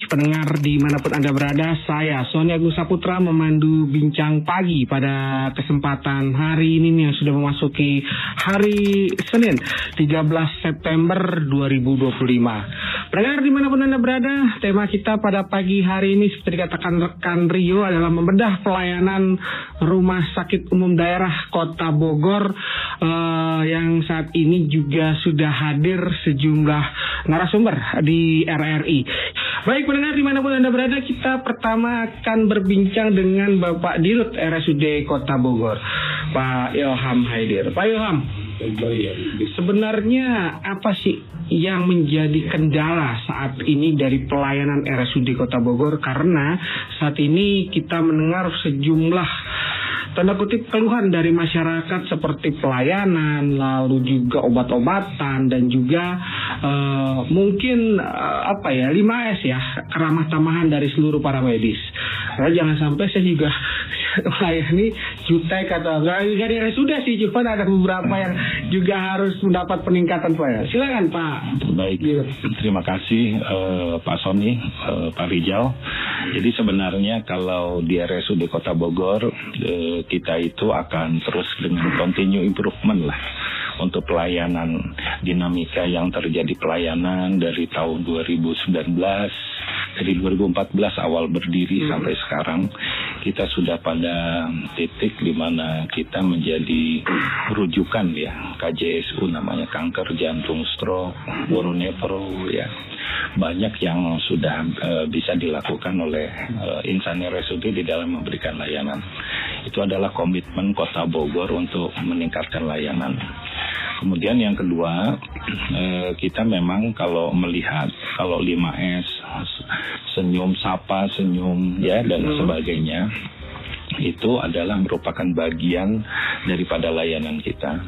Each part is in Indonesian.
pendengar dimanapun Anda berada, saya Sony Agung Saputra memandu bincang pagi pada kesempatan hari ini yang sudah memasuki hari Senin 13 September 2025. Pendengar dimanapun Anda berada, tema kita pada pagi hari ini seperti dikatakan rekan Rio adalah membedah pelayanan Rumah Sakit Umum Daerah Kota Bogor yang saat ini juga sudah hadir sejumlah narasumber di RRI. Baik pendengar dimanapun Anda berada, kita pertama akan berbincang dengan Bapak Dirut RSUD Kota Bogor, Pak Ilham Haidir. Pak Ilham, sebenarnya apa sih yang menjadi kendala saat ini dari pelayanan RSUD Kota Bogor? Karena saat ini kita mendengar sejumlah tanda kutip keluhan dari masyarakat seperti pelayanan, lalu juga obat-obatan dan juga mungkin 5S ya, keramah tamahan dari seluruh para medis. Karena jangan sampai saya juga melayani jutek atau enggak sudah sih, cuma ada beberapa yang juga harus mendapat peningkatan pelayanan. Silakan Pak. Baik, terima kasih Pak Sony, Pak Rijal. Jadi sebenarnya kalau di RSUD Kota Bogor kita itu akan terus dengan continue improvement lah untuk pelayanan, dinamika yang terjadi pelayanan dari tahun 2019, dari 2014 awal berdiri sampai sekarang kita sudah pada titik di mana kita menjadi rujukan ya, KJSU namanya, kanker, jantung, stroke, neuronefro ya. Banyak yang sudah bisa dilakukan oleh insan RSUD di dalam memberikan layanan. Itu adalah komitmen Kota Bogor untuk meningkatkan layanan. Kemudian yang kedua, kita memang kalau melihat kalau 5S, senyum, sapa, senyum ya dan sebagainya, itu adalah merupakan bagian daripada layanan kita.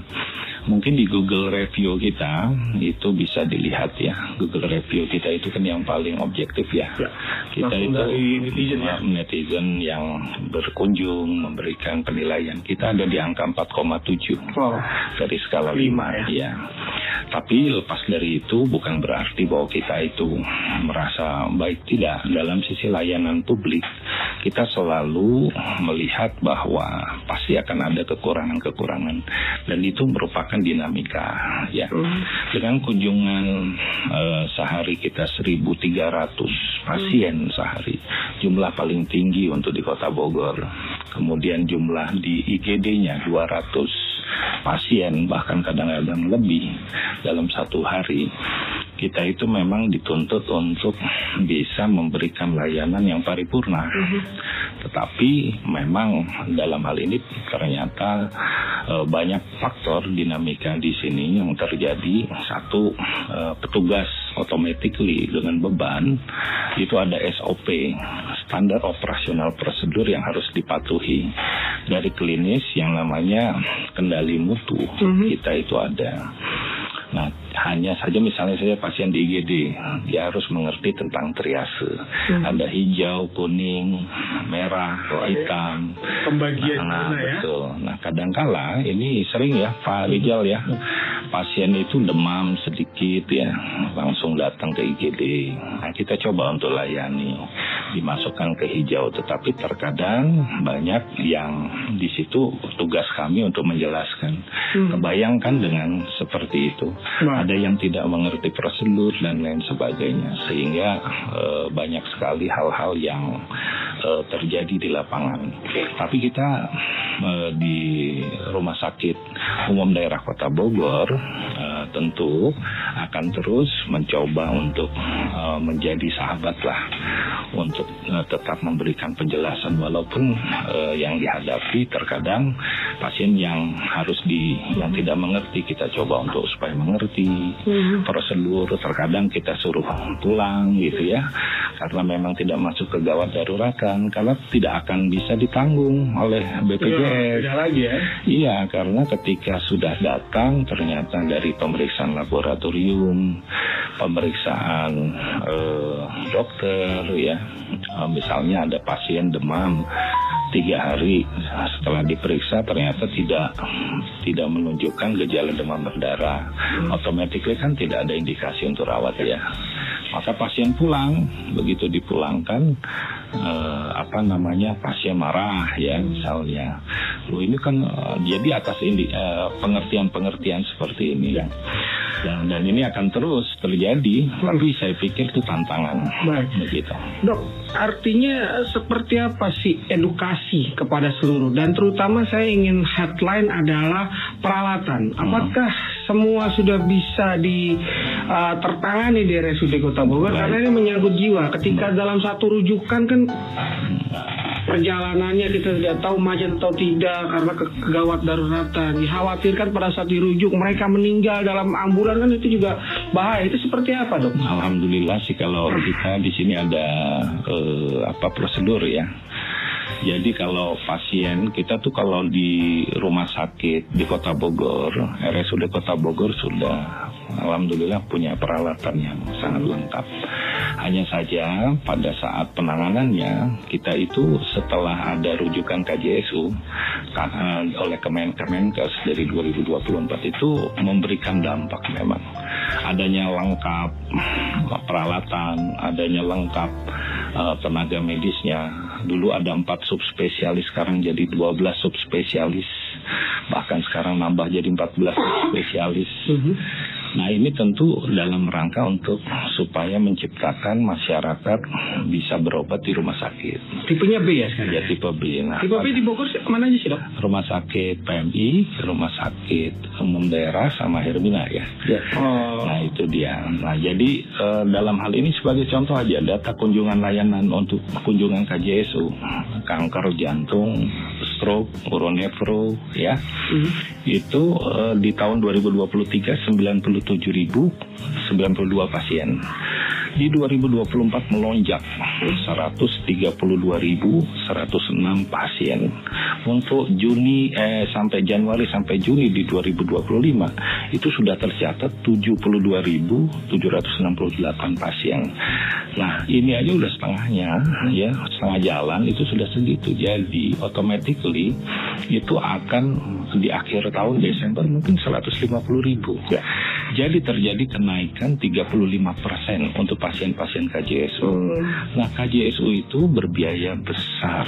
Mungkin di Google Review kita itu bisa dilihat ya. Google Review kita itu kan yang paling objektif ya. Kita itu dari netizen yang berkunjung memberikan penilaian. Kita ada di angka 4,7 dari skala 5 ya. Tapi lepas dari itu bukan berarti bahwa kita itu merasa baik, tidak. Dalam sisi layanan publik kita selalu melihat bahwa pasti akan ada kekurangan-kekurangan dan itu merupakan dinamika ya. Dengan kunjungan sehari kita 1.300 pasien sehari, jumlah paling tinggi untuk di Kota Bogor. Kemudian jumlah di IGD-nya 200 pasien, bahkan kadang-kadang lebih dalam satu hari. Kita itu memang dituntut untuk bisa memberikan layanan yang paripurna. Tetapi memang dalam hal ini ternyata banyak faktor dinamika di sini yang terjadi. Satu, petugas automatically dengan beban itu ada SOP, standar operasional prosedur yang harus dipatuhi. Dari klinis yang namanya kendali mutu kita itu ada. Nah, hanya saja misalnya saya pasien di IGD, dia harus mengerti tentang triase. Ada hijau, kuning, merah, hitam. Pembagian ya. Betul. Nah, kadangkala ini sering ya Pak Rijal ya, pasien itu demam sedikit ya, langsung datang ke IGD. Nah, kita coba untuk layani, dimasukkan ke hijau. Tetapi terkadang banyak yang di situ tugas kami untuk menjelaskan. Kebayangkan dengan seperti itu. Ada yang tidak mengerti prosedur dan lain sebagainya, sehingga banyak sekali hal-hal yang terjadi di lapangan. Tapi kita di Rumah Sakit Umum Daerah Kota Bogor tentu akan terus mencoba untuk menjadi sahabat lah, untuk tetap memberikan penjelasan walaupun yang dihadapi terkadang pasien yang yang tidak mengerti, kita coba untuk supaya mengerti prosedur. Terkadang kita suruh pulang gitu ya, karena memang tidak masuk ke gawat daruratan, karena tidak akan bisa ditanggung oleh BPJS. Tidak lagi ya? Iya, karena ketika sudah datang ternyata dari pemeriksaan laboratorium, pemeriksaan dokter ya, misalnya ada pasien demam 3 hari setelah diperiksa ternyata tidak menunjukkan gejala demam berdarah, otomatis kan tidak ada indikasi untuk rawat ya. Maka pasien pulang, begitu dipulangkan pasien marah ya misalnya. Loh ini kan jadi atas pengertian-pengertian seperti ini. Dan ini akan terus terjadi. Tapi saya pikir itu tantangan. Baik. Begitu. Dok, artinya seperti apa sih edukasi kepada seluruh, dan terutama saya ingin headline adalah peralatan. Apakah semua sudah bisa tertangani di RSUD Kota Bogor? Karena ini menyangkut jiwa. Ketika dalam satu rujukan kan perjalanannya kita tidak tahu macet atau tidak karena kegawat daruratan. Dikhawatirkan pada saat dirujuk mereka meninggal dalam ambulan, kan itu juga bahaya. Itu seperti apa, Dok? Alhamdulillah sih kalau kita di sini ada prosedur ya. Jadi kalau pasien kita tuh kalau di rumah sakit di Kota Bogor, RSUD Kota Bogor sudah alhamdulillah punya peralatan yang sangat lengkap. Hanya saja pada saat penanganannya kita itu setelah ada rujukan KJSU oleh Kemenkes dari 2024 itu memberikan dampak memang. Adanya lengkap peralatan, adanya lengkap tenaga medisnya. Dulu ada 4 subspesialis, sekarang jadi 12 subspesialis. Bahkan sekarang nambah jadi 14 subspesialis. Nah ini tentu dalam rangka untuk supaya menciptakan masyarakat bisa berobat di rumah sakit. Tipenya B ya sekarang? Ya tipe B. Nah, tipe B di Bogor mana aja sih, Dok? Rumah sakit PMI, rumah sakit umum daerah sama Hermina ya. Nah itu dia. Nah jadi dalam hal ini sebagai contoh aja data kunjungan layanan untuk kunjungan KJSU, kanker jantung, stroke, uronefro ya. Itu di tahun 2023 97.092 pasien. Di 2024 melonjak 132.106 pasien. Untuk sampai Januari sampai Juni di 2025 itu sudah tercatat 72.768 pasien. Nah ini aja udah setengahnya ya, setengah jalan itu sudah segitu. Jadi automatically itu akan di akhir tahun Desember mungkin 150.000 ya. Jadi terjadi kenaikan 35% untuk pasien-pasien KJSU. Nah KJSU itu berbiaya besar.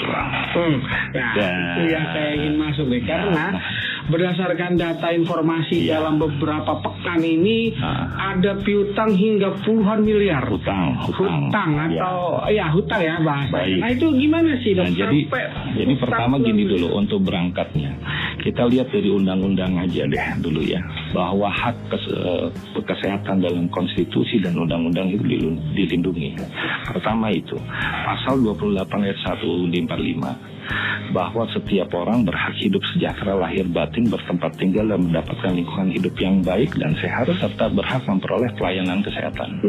Itu yang saya ingin masuk deh, karena berdasarkan data informasi dalam beberapa pekan ini ada piutang hingga puluhan miliar. Hutang ya bahasa. Nah itu gimana sih, Dok? Nah, jadi pertama gini dulu untuk berangkatnya. Kita lihat dari undang-undang aja deh dulu ya, bahwa hak kesehatan dalam konstitusi dan undang-undang itu dilindungi. Pertama itu pasal 28 ayat 1 UUD 45, bahwa setiap orang berhak hidup sejahtera lahir batin, bertempat tinggal dan mendapatkan lingkungan hidup yang baik dan sehat, serta berhak memperoleh pelayanan kesehatan.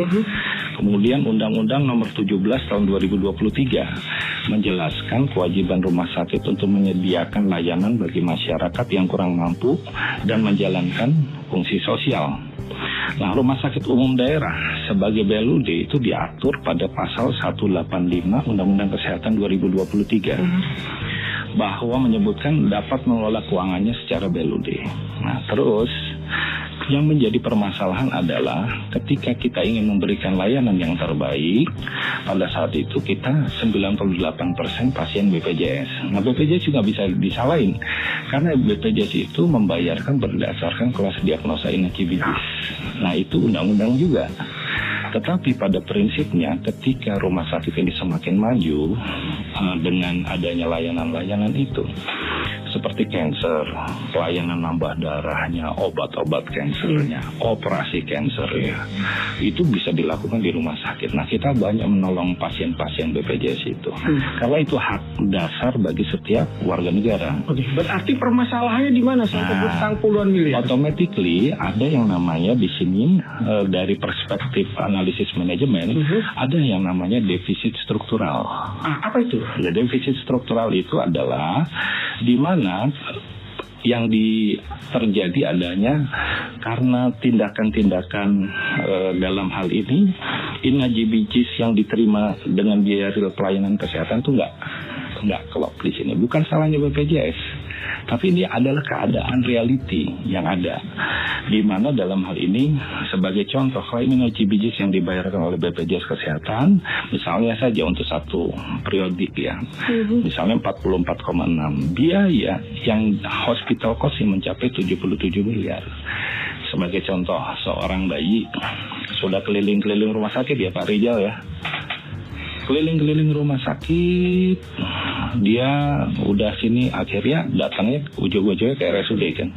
Kemudian Undang-Undang Nomor 17 Tahun 2023 menjelaskan kewajiban rumah sakit untuk menyediakan layanan bagi masyarakat yang kurang mampu dan menjalankan fungsi sosial. Nah, rumah sakit umum daerah sebagai BLUD itu diatur pada pasal 185 Undang-Undang Kesehatan 2023 bahwa menyebutkan dapat mengelola keuangannya secara BLUD. Nah, terus yang menjadi permasalahan adalah ketika kita ingin memberikan layanan yang terbaik, pada saat itu kita 98% pasien BPJS. Nah, BPJS juga bisa disalahin karena BPJS itu membayarkan berdasarkan kelas diagnosa ineligibilitas. Nah, itu undang-undang juga. Tetapi pada prinsipnya ketika rumah sakit ini semakin maju dengan adanya layanan-layanan itu, seperti kanker, pelayanan nambah darahnya, obat-obat kankernya, operasi kankernya, itu bisa dilakukan di rumah sakit. Nah, kita banyak menolong pasien-pasien BPJS itu, karena itu hak dasar bagi setiap warga negara. Oke, berarti permasalahannya di mana sampai hutang puluhan miliar? Automatically ada yang namanya di sini dari perspektif analisis manajemen, ada yang namanya defisit struktural. Apa itu? Ya, defisit struktural itu adalah di mana yang terjadi adanya karena tindakan-tindakan dalam hal ini ineligibilitas yang diterima dengan biaya real pelayanan kesehatan itu nggak kelop di sini. Bukan salahnya BPJS, Tapi ini adalah keadaan reality yang ada, di mana dalam hal ini sebagai contoh klaim CBGs yang dibayarkan oleh BPJS Kesehatan, misalnya saja untuk satu periodik ya, misalnya 44,6, biaya yang hospital cost yang mencapai 77 miliar. Sebagai contoh, seorang bayi sudah keliling-keliling rumah sakit ya Pak Rijal ya, keliling-keliling rumah sakit, dia udah sini akhirnya datangnya ujung-ujungnya ke RSUD kan,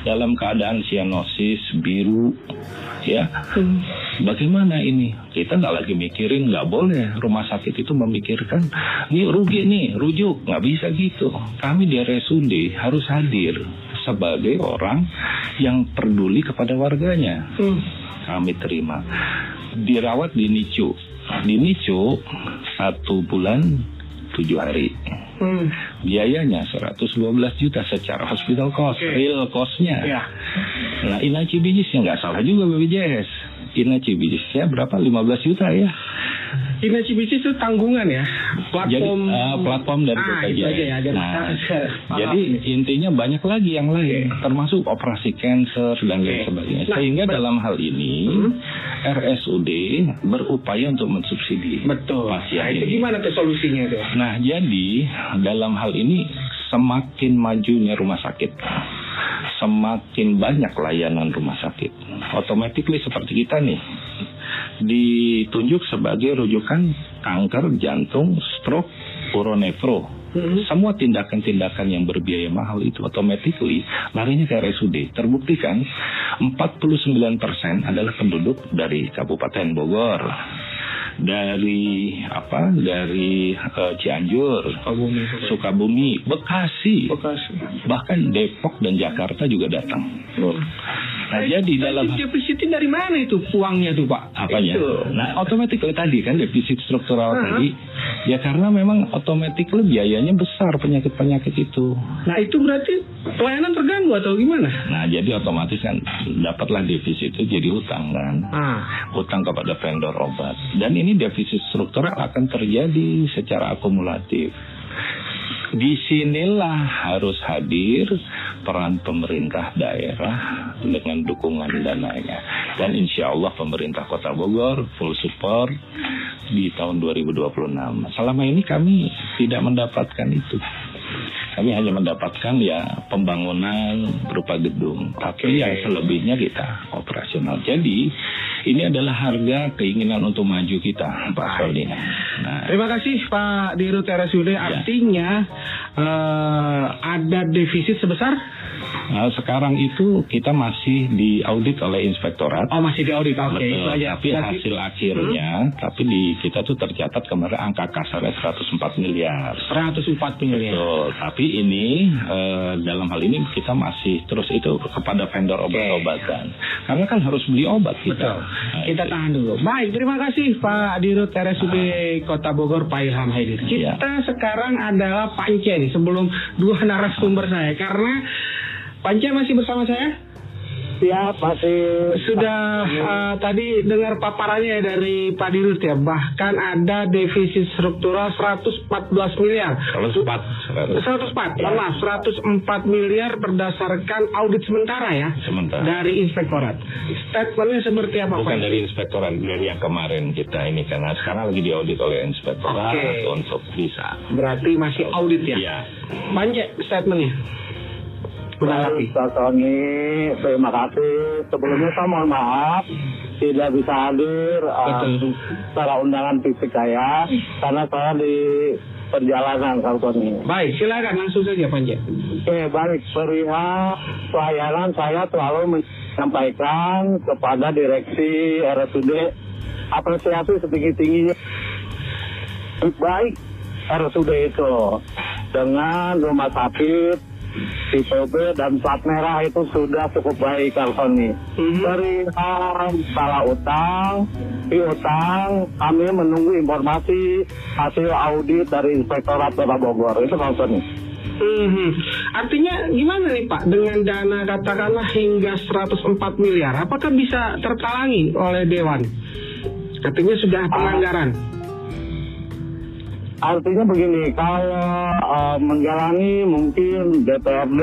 dalam keadaan sianosis biru ya. Bagaimana ini? Kita nggak lagi mikirin, nggak boleh rumah sakit itu memikirkan ini rugi nih, rujuk, nggak bisa gitu. Kami di RSUD harus hadir sebagai orang yang peduli kepada warganya. Kami terima, dirawat di NICU. Di NICU 1 bulan 7 hari. Biayanya 112 juta secara hospital cost, real cost-nya. Nah, Ina CBGs-nya nggak salah juga BPJS. Ina CBGs-nya berapa? 15 juta ya. Ina CBGs itu tanggungan ya, platform. Jadi, platform dari BPJS. Jadi intinya banyak lagi yang lain, termasuk operasi cancer dan lain sebagainya. Sehingga dalam hal ini RSUD berupaya untuk mensubsidi pasien ini. Itu gimana tuh solusinya tuh? Nah, jadi dalam hal ini semakin majunya rumah sakit, semakin banyak layanan rumah sakit, automatically seperti kita nih ditunjuk sebagai rujukan kanker, jantung, stroke, uronefro. Semua tindakan-tindakan yang berbiaya mahal itu automatically larinya ke RSUD. Terbuktikan 49% adalah penduduk dari Kabupaten Bogor, dari Cianjur, Sukabumi, Bekasi, bahkan Depok dan Jakarta juga datang. Nah, jadi dalam defisitnya dari mana itu uangnya tuh Pak? Apanya? Nah, otomatis tadi kan defisit struktural tadi, ya karena memang otomatis biayanya besar penyakit-penyakit itu. Nah, itu berarti pelayanan terganggu atau gimana? Nah, jadi otomatis kan dapatlah defisit itu jadi hutang kan, hutang kepada vendor obat. Dan ini defisit struktural akan terjadi secara akumulatif. Disinilah harus hadir peran pemerintah daerah dengan dukungan dananya. Dan insya Allah pemerintah Kota Bogor full support di tahun 2026. Selama ini kami tidak mendapatkan itu. Kami hanya mendapatkan ya pembangunan berupa gedung. Tapi yang selebihnya kita operasional. Jadi ini adalah harga keinginan untuk maju kita, Pak Sony. Nah, terima kasih Pak Dirut RSUD. Artinya ada defisit sebesar? Sekarang itu kita masih diaudit oleh inspektorat. Oh, masih diaudit, oke. Tapi hasil akhirnya, kita tuh tercatat kemarin angka kasarnya 104 miliar. 104 miliar. Betul. Tapi ini dalam hal ini kita masih terus itu kepada vendor obat-obatan. Karena kan harus beli obat kita. Betul. Nah, kita tahan dulu. Baik, terima kasih Pak Dirut RSUD Kota Bogor Pak Ilham Haidir. Kita sekarang adalah Pak Ence nih, sebelum dua narasumber saya, karena Pak Ence masih bersama saya? Ya, masih. Sudah tadi dengar paparannya dari Pak Dirut ya, bahkan ada defisit struktural 114 miliar. 104 miliar berdasarkan audit sementara ya. Dari inspektorat. Statementnya seperti apa Pak? Bukan dari inspektorat, dari yang kemarin kita ini karena sekarang lagi diaudit oleh inspektorat untuk bisa. Berarti masih audit ya? Iya. Panjang statementnya. Pak Sony, terima kasih. Sebelumnya saya mohon maaf tidak bisa hadir secara undangan fisik saya karena saya di perjalanan, Pak Sony. Baik, silakan langsung saja Pak Ence. Oke, baik. Perihal pelayanan saya selalu menyampaikan kepada direksi RSUD apresiasi setinggi-tingginya. Baik RSUD itu dengan rumah sakit tipe B dan plat merah itu sudah cukup baik, Sony. Dari salah utang, piutang, kami menunggu informasi hasil audit dari Inspektorat Kota Bogor. Itu Sony. Artinya gimana nih Pak dengan dana katakanlah hingga 104 miliar? Apakah bisa tertalangi oleh Dewan? Artinya sudah penganggaran. artinya begini, kalau menggalangi mungkin DPRD,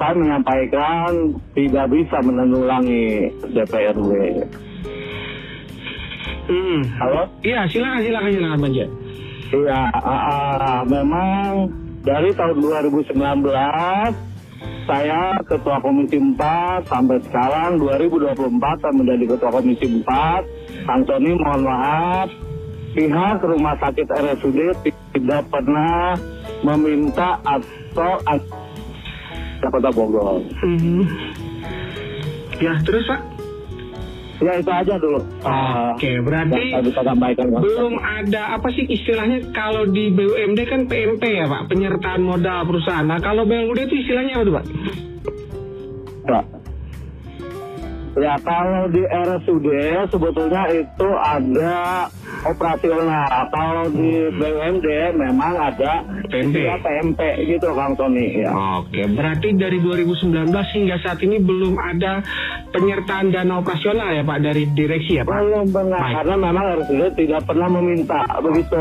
saya menyampaikan tidak bisa menanggulangi DPRD. Halo? Iya, silakan Banja. Iya, memang dari tahun 2019 saya Ketua Komisi 4 sampai sekarang 2024 saya menjadi Ketua Komisi 4. Kang Sony, mohon maaf, pihak Rumah Sakit RSUD tidak pernah meminta atau Kota Bogor. Ya, terus Pak? Ya itu aja dulu. Oke, berarti belum ada apa sih istilahnya kalau di BUMD kan PMP ya Pak, penyertaan modal perusahaan. Nah kalau BUMD itu istilahnya apa tuh Pak? Ya kalau di RSUD sebetulnya itu ada operasional. Kalau di BUMD memang ada PMP gitu Kang Tony ya. Oke, berarti dari 2019 hingga saat ini belum ada penyertaan dana operasional ya Pak dari direksi ya Pak? Belum benar, karena memang RSUD tidak pernah meminta begitu.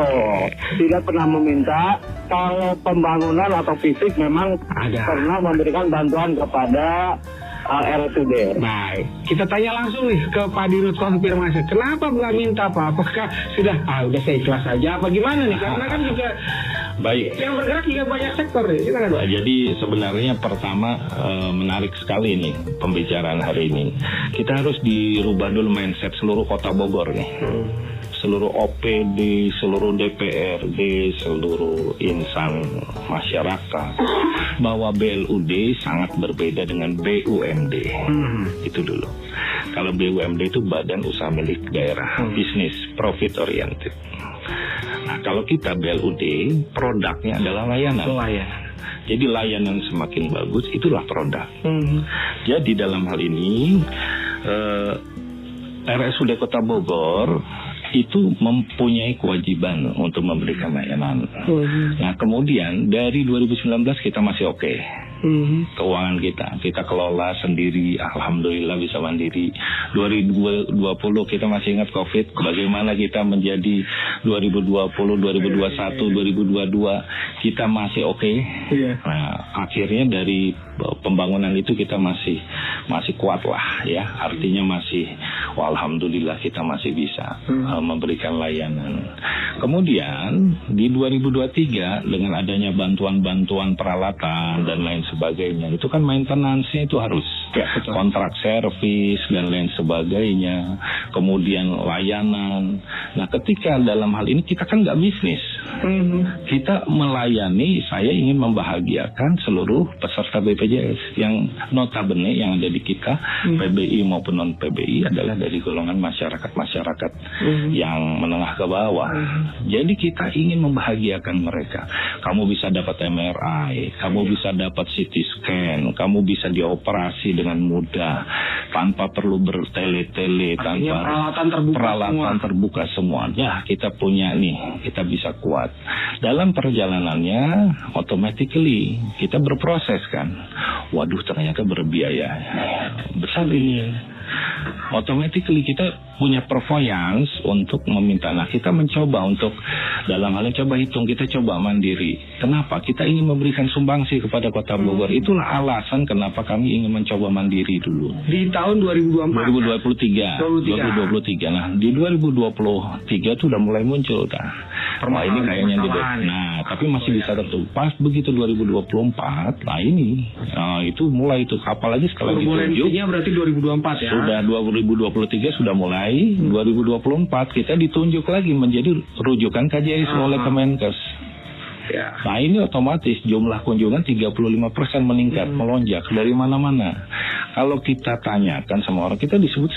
Tidak pernah meminta. Kalau pembangunan atau fisik memang pernah memberikan bantuan kepada RSUD. Baik, kita tanya langsung nih ke Pak Dirut konfirmasi. Kenapa nggak minta Pak? Apakah sudah udah saya ikhlas aja apa gimana nih? Karena kan juga baik, yang bergerak juga banyak sektor nih. Jadi sebenarnya pertama menarik sekali nih pembicaraan hari ini. Kita harus dirubah dulu mindset seluruh Kota Bogor nih. Seluruh OPD, seluruh DPRD, seluruh insan masyarakat bahwa BLUD sangat berbeda dengan BUMD. Itu dulu. Kalau BUMD itu badan usaha milik daerah, bisnis profit oriented. Nah, kalau kita BLUD, produknya adalah layanan. Jadi layanan semakin bagus, itulah produk. Jadi dalam hal ini RSUD Kota Bogor itu mempunyai kewajiban untuk memberikan layanan. Nah kemudian dari 2019 kita masih oke. Keuangan kita kelola sendiri, alhamdulillah bisa mandiri. 2020 kita masih ingat COVID, bagaimana kita menjadi 2020, 2021, 2022 kita masih oke. Nah akhirnya dari pembangunan itu kita masih kuat lah ya, artinya masih alhamdulillah kita masih bisa memberikan layanan. Kemudian di 2023 dengan adanya bantuan-bantuan peralatan dan lain sebagainya, itu kan maintenance-nya itu harus kontrak servis dan lain sebagainya, kemudian layanan. Nah ketika dalam hal ini kita kan nggak bisnis, kita melayani, saya ingin membahagiakan seluruh peserta BPJS yang notabene yang ada di kita, PBI maupun non PBI adalah dari golongan masyarakat yang menengah ke bawah. Jadi kita ingin membahagiakan mereka. Kamu bisa dapat MRI, kamu bisa dapat CT scan, kamu bisa dioperasi dengan mudah tanpa perlu bertele-tele, tanpa peralatan terbuka semua. Ya kita punya nih, kita bisa kuat. Dalam perjalanannya automatically kita berproses kan. Waduh ternyata berbiaya besar ini. Automatically kita punya pervoyance untuk meminta. Nah kita mencoba untuk dalam hal ini coba hitung, kita coba mandiri. Kenapa? Kita ingin memberikan sumbangsi kepada Kota Bogor. Itulah alasan kenapa kami ingin mencoba mandiri dulu. Di tahun 2023. Nah di 2023 itu udah mulai muncul wah ini kayaknya tapi masih bisa tertutup. Pas begitu 2024, nah ini itu mulai itu kapal aja setelah ditunjuk. Berarti 2024 ya. Sudah 2023 sudah mulai, 2024 kita ditunjuk lagi menjadi rujukan KJS oleh Kemenkes. Nah ini otomatis jumlah kunjungan 35% meningkat, melonjak dari mana-mana. Kalau kita tanyakan sama orang, kita disebut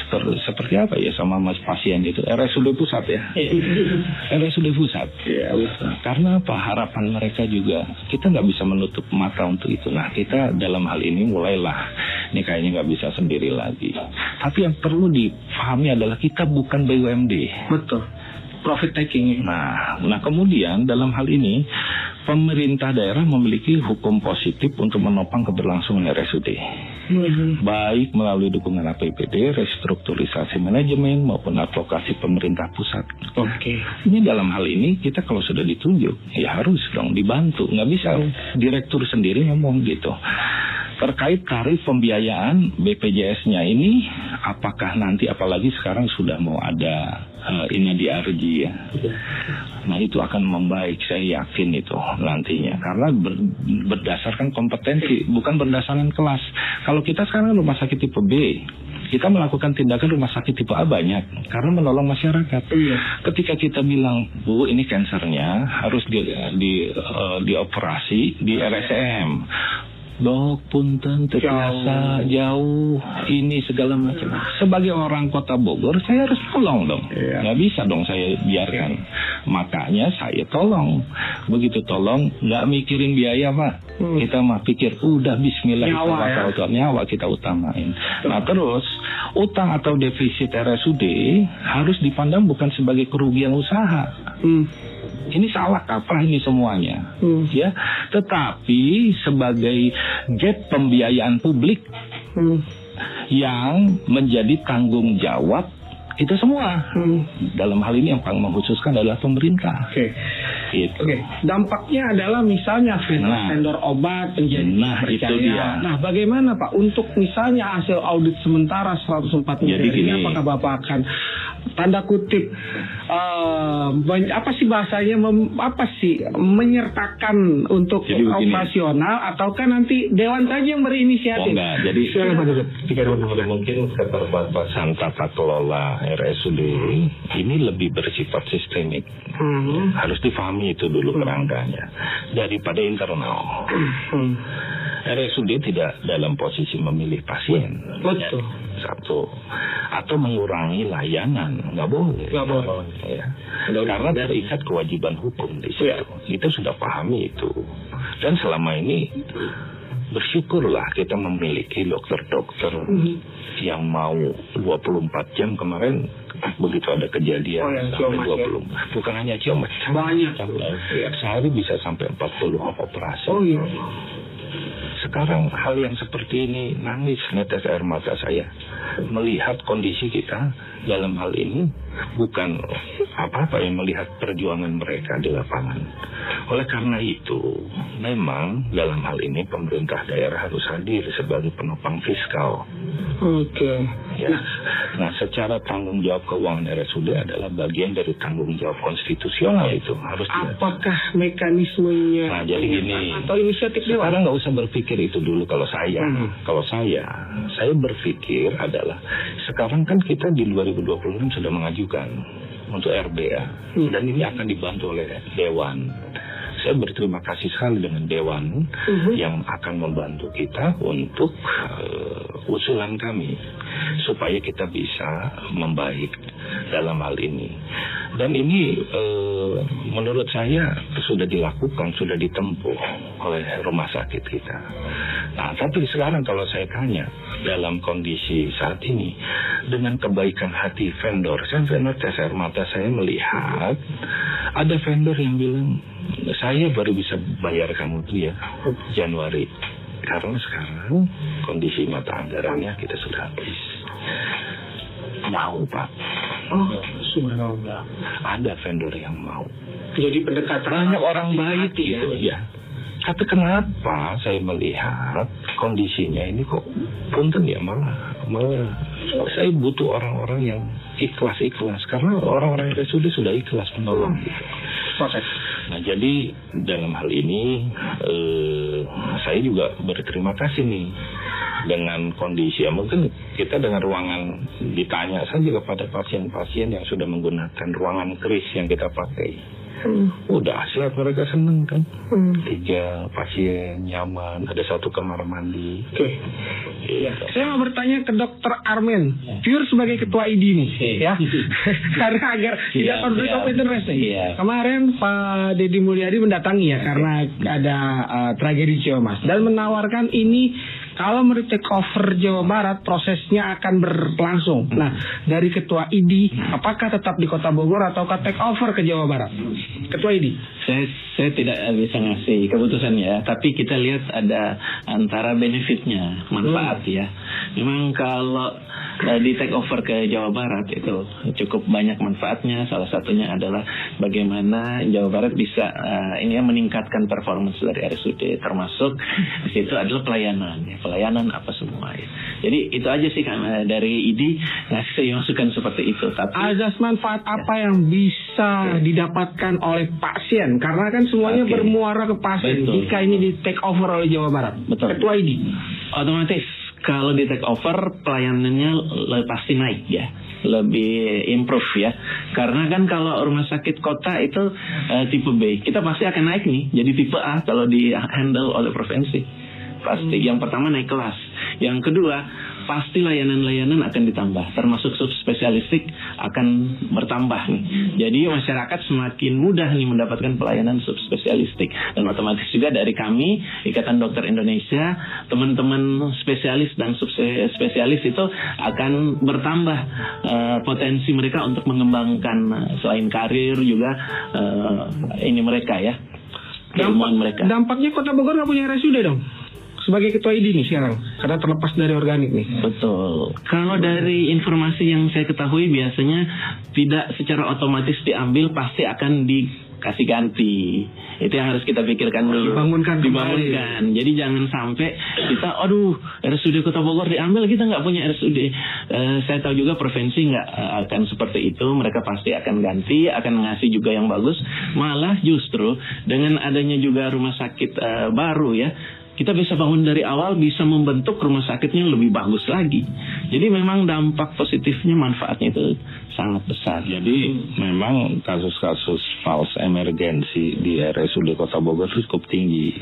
seperti apa ya sama mas pasien itu? RSUD pusat ya? RSUD pusat. Karena apa? Harapan mereka juga, kita nggak bisa menutup mata untuk itu. Nah kita dalam hal ini mulailah, ini kayaknya nggak bisa sendiri lagi. Tapi yang perlu dipahami adalah kita bukan BUMD. Betul. Profit taking. Nah kemudian dalam hal ini pemerintah daerah memiliki hukum positif untuk menopang keberlangsungan RSUD. Baik melalui dukungan APBD, restrukturisasi manajemen maupun advokasi pemerintah pusat. Oke. Ini dalam hal ini kita kalau sudah ditunjuk ya harus dong dibantu. Nggak bisa direktur sendiri ngomong gitu. Terkait tarif pembiayaan BPJS-nya ini, apakah nanti apalagi sekarang sudah mau ada ini di RJ ya. Nah itu akan membaik, saya yakin itu nantinya. Karena berdasarkan kompetensi, bukan berdasarkan kelas. Kalau kita sekarang rumah sakit tipe B, kita melakukan tindakan rumah sakit tipe A banyak karena menolong masyarakat. Ketika kita bilang, Bu, ini kansernya harus dioperasi di RSCM. Dok, punten, terbiasa jauh, ini segala macam. Sebagai orang kota Bogor, saya harus tolong dong. Nggak bisa dong saya biarkan. Makanya saya tolong. Begitu tolong, nggak mikirin biaya, Pak. Kita mah pikir, udah bismillah, nyawa kita utamain. Nah terus, utang atau defisit RSUD harus dipandang bukan sebagai kerugian usaha. Ini salah kaprah ini semuanya, ya. Tetapi sebagai gap pembiayaan publik yang menjadi tanggung jawab kita semua. Dalam hal ini yang paling mengkhususkan adalah pemerintah. Gitu. Dampaknya adalah misalnya vendor obat penjadi itu dia. Nah, bagaimana Pak untuk misalnya hasil audit sementara 104 miliar ini, apakah Bapak akan tanda kutip apa sih bahasanya menyertakan untuk operasional ataukah nanti dewan saja yang berinisiatif? Enggak, jadi mungkin keterbatasan tata kelola RSUD ini lebih bersifat sistemik. Harus difahami itu dulu kerangkanya daripada internal. RSUD tidak dalam posisi memilih pasien. Betul. Satu, atau mengurangi layanan, nggak boleh. Ya. Karena terikat kewajiban hukum di situ. Kita sudah pahami itu. Dan selama ini bersyukurlah kita memiliki dokter-dokter yang mau 24 jam kemarin. Begitu ada kejadian sampai 20, bukan hanya cuma banyak, sehari bisa sampai 40 operasi. Sekarang hal yang seperti ini, nangis netes air mata saya melihat kondisi kita dalam hal ini, bukan apa-apa yang melihat perjuangan mereka di lapangan. Oleh karena itu, memang dalam hal ini pemerintah daerah harus hadir sebagai penopang fiskal. Ya. Nah, secara tanggung jawab keuangan RSUD adalah bagian dari tanggung jawab konstitusional itu harus. Apakah mekanismenya? Nah, jadi gini. Atau inisiatif dewan? Sekarang nggak usah berpikir itu dulu kalau saya. Kalau saya berpikir adalah sekarang kan kita di 2026 sudah mengajukan untuk RBA dan ini akan dibantu oleh Dewan. Saya berterima kasih sekali dengan Dewan yang akan membantu kita untuk usulan kami supaya kita bisa membaik dalam hal ini. Dan ini menurut saya sudah dilakukan, sudah ditempuh oleh rumah sakit kita. Nah, tapi sekarang kalau saya tanya dalam kondisi saat ini dengan kebaikan hati vendor, saya tes air mata saya melihat ada vendor yang bilang saya baru bisa bayar kamu tuh ya Januari karena sekarang kondisi mata anggarannya kita sudah habis. Mau Pak? Ada vendor yang mau. Jadi pendekatan banyak orang baik gitu ya. Tapi kenapa saya melihat kondisinya ini kok punten ya malah saya butuh orang-orang yang ikhlas karena orang-orang yang sudah ikhlas menolong gitu. Nah jadi dalam hal ini saya juga berterima kasih nih dengan kondisi ya mungkin kita dengan ruangan ditanya saja kepada pasien-pasien yang sudah menggunakan ruangan kris yang kita pakai. Udah hasil mereka seneng kan. 3 pasien nyaman, ada 1 kamar mandi. Ya. Saya mau bertanya ke Dr. Armen, pure sebagai ketua ID nih, ya. Karena agar tidak konflik of interest nih. Kemarin Pak Deddy Mulyadi mendatangi ya karena ada tragedi Ciamas dan menawarkan ini kalau mau take over Jawa Barat prosesnya akan berlangsung. Nah, dari ketua ID apakah tetap di Kota Bogor ataukah take over ke Jawa Barat? Ketua ID. Saya tidak bisa ngasih keputusan ya, tapi kita lihat ada antara benefitnya, manfaat ya. Memang kalau di take over ke Jawa Barat itu cukup banyak manfaatnya. Salah satunya adalah bagaimana Jawa Barat bisa meningkatkan performance dari RSUD, termasuk di situ adalah pelayanan apa semua ya. Jadi itu aja sih kan dari ID ngasih masukan seperti itu. Tapi azas manfaat apa yang bisa didapatkan oleh pasien? Karena kan semuanya bermuara ke pasien. Betul. Jika ini di take over oleh Jawa Barat, betul. Ketua ID, otomatis kalau di take over pelayanannya pasti naik ya, lebih improve ya. Karena kan kalau rumah sakit kota itu tipe B, kita pasti akan naik nih jadi tipe A kalau di handle oleh provinsi. Pasti yang pertama naik kelas, yang kedua pasti layanan-layanan akan ditambah, termasuk subspesialistik akan bertambah nih. Jadi masyarakat semakin mudah nih mendapatkan pelayanan subspesialistik, dan otomatis juga dari kami Ikatan Dokter Indonesia, teman-teman spesialis dan subspesialis itu akan bertambah potensi mereka untuk mengembangkan selain karir juga mereka ya, keilmuan mereka. Dampaknya Kota Bogor nggak punya RSUD dong? Sebagai ketua ID nih sekarang, karena terlepas dari organik nih. Betul. Kalau dari informasi yang saya ketahui biasanya tidak secara otomatis diambil, pasti akan dikasih ganti. Itu yang harus kita pikirkan dulu. Dibangunkan. Jadi jangan sampai kita, RSUD Kota Bogor diambil, kita nggak punya RSUD. Saya tahu juga provinsi nggak akan seperti itu. Mereka pasti akan ganti, akan ngasih juga yang bagus. Malah justru dengan adanya juga rumah sakit baru ya, kita bisa bangun dari awal, bisa membentuk rumah sakitnya lebih bagus lagi. Jadi memang dampak positifnya, manfaatnya itu sangat besar. Jadi memang kasus-kasus false emergency di RSUD Kota Bogor itu cukup tinggi,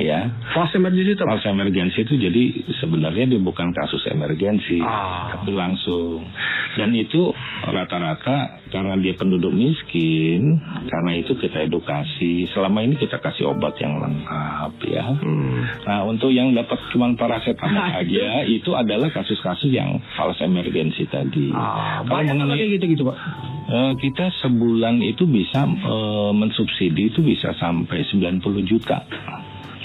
ya. False emergency itu jadi sebenarnya dia bukan kasus emergensi, tapi langsung. Dan itu rata-rata karena dia penduduk miskin, karena itu kita edukasi. Selama ini kita kasih obat yang lengkap, ya. Nah, untuk yang dapat cuma paracetamol aja, itu adalah kasus-kasus yang false emergency tadi. Banyak mengenai gitu Pak. Kita sebulan itu bisa mensubsidi itu bisa sampai 90 juta.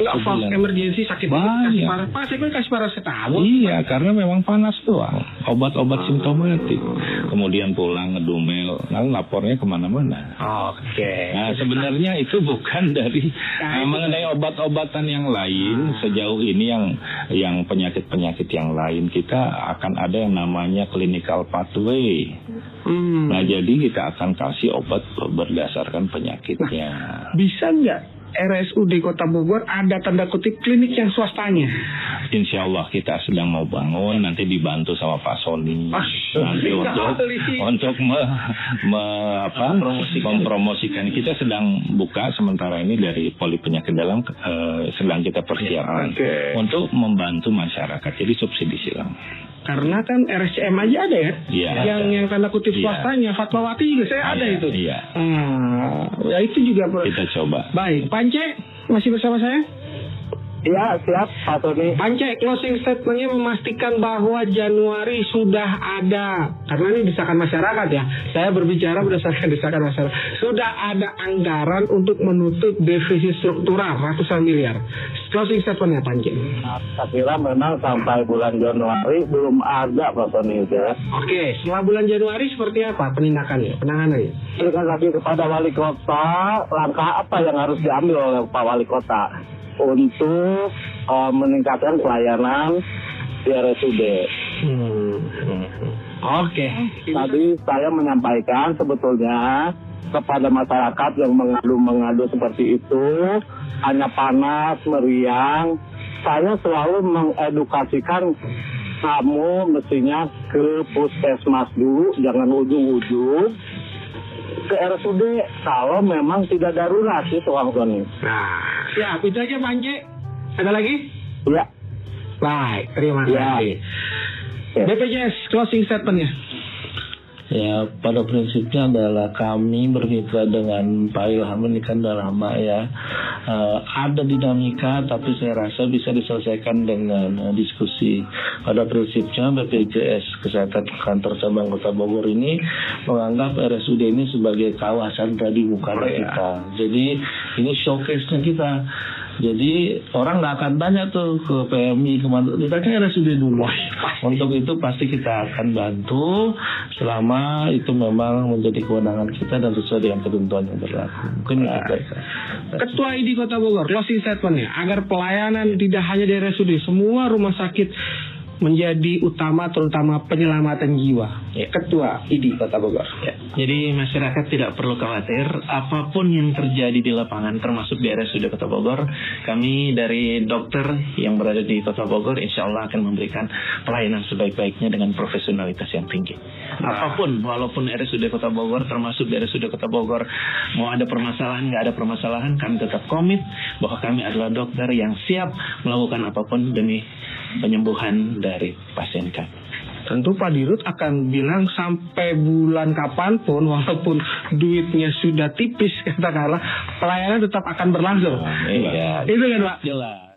False emergency sakit banyak. Pak, saya kasih paracetamol. Iya, karena memang panas doang. Obat-obat simptomatik. Kemudian pulang ngedumel, lalu lapornya kemana-mana. Oke. Nah, sebenarnya itu bukan dari mengenai obat-obatan yang lain. Sejauh ini yang penyakit-penyakit yang lain kita akan ada yang namanya clinical pathway. Nah, jadi kita akan kasih obat berdasarkan penyakitnya. Bisa nggak RSUD Kota Bogor ada tanda kutip klinik yang swastanya? Insya Allah kita sedang mau bangun, nanti dibantu sama Pak Sony nanti untuk mempromosikan. Kita sedang buka sementara ini dari Poli Penyakit Dalam, sedang kita persiapkan untuk membantu masyarakat. Jadi subsidi silang. Karena kan RSCM aja ada ya, yang tanda kutip swastanya, Fatmawati juga saya ada itu. Iya. Ya itu juga kita coba. Baik, Pance masih bersama saya? Iya, siap Pak Sony. Pance, closing statementnya memastikan bahwa Januari sudah ada, karena ini desakan masyarakat ya. Saya berbicara berdasarkan desakan masyarakat. Sudah ada anggaran untuk menutup defisit struktural ratusan miliar. Closing statementnya Pance. Saya kira memang sampai bulan Januari belum ada Pak Sony ya. Oke, setelah bulan Januari seperti apa penindakannya, penanganannya? Berikan lagi kepada wali kota, langkah apa yang harus diambil oleh Pak Wali Kota untuk meningkatkan pelayanan di RSUD. Oke. Tadi saya menyampaikan sebetulnya kepada masyarakat yang mengadu seperti itu, hanya panas, meriang. Saya selalu mengedukasikan kamu mestinya ke puskesmas dulu, jangan ujung-ujung ke RSUD kalau memang tidak darurat itu Bang Sony. Nah, siap, itu aja Pance. Ada lagi? Ya. Baik, terima kasih. Ya. BPJS closing statementnya. Ya, pada prinsipnya adalah kami bermitra dengan Pak Ilham ini kan udah lama ya. Ada dinamika, tapi saya rasa bisa diselesaikan dengan diskusi. Pada prinsipnya BPJS Kesehatan Kantor Cabang Kota Bogor ini menganggap RSUD ini sebagai kawasan tadi muka kita. Jadi ini showcase-nya kita. Jadi orang nggak akan tanya tuh ke PMI kemana, ditanya RSUD dulu. Untuk itu pasti kita akan bantu selama itu memang menjadi kewenangan kita dan sesuai dengan ketentuan yang berlaku. Mungkin Ketua ID Kota Bogor, closing statement-nya agar pelayanan tidak hanya di RSUD, semua rumah sakit menjadi utama, terutama penyelamatan jiwa. Ketua ID Kota Bogor. Jadi masyarakat tidak perlu khawatir apapun yang terjadi di lapangan, termasuk di RSUD Kota Bogor. Kami dari dokter yang berada di Kota Bogor insya Allah akan memberikan pelayanan sebaik-baiknya dengan profesionalitas yang tinggi. Apapun, walaupun RSUD Kota Bogor, termasuk di RSUD Kota Bogor, mau ada permasalahan, nggak ada permasalahan, kami tetap komit bahwa kami adalah dokter yang siap melakukan apapun demi penyembuhan dari pasien kami. Tentu Pak Dirut akan bilang sampai bulan kapanpun, walaupun duitnya sudah tipis katakanlah, pelayanan tetap akan berlangsung. Iya. Itu kan Pak? Jelas.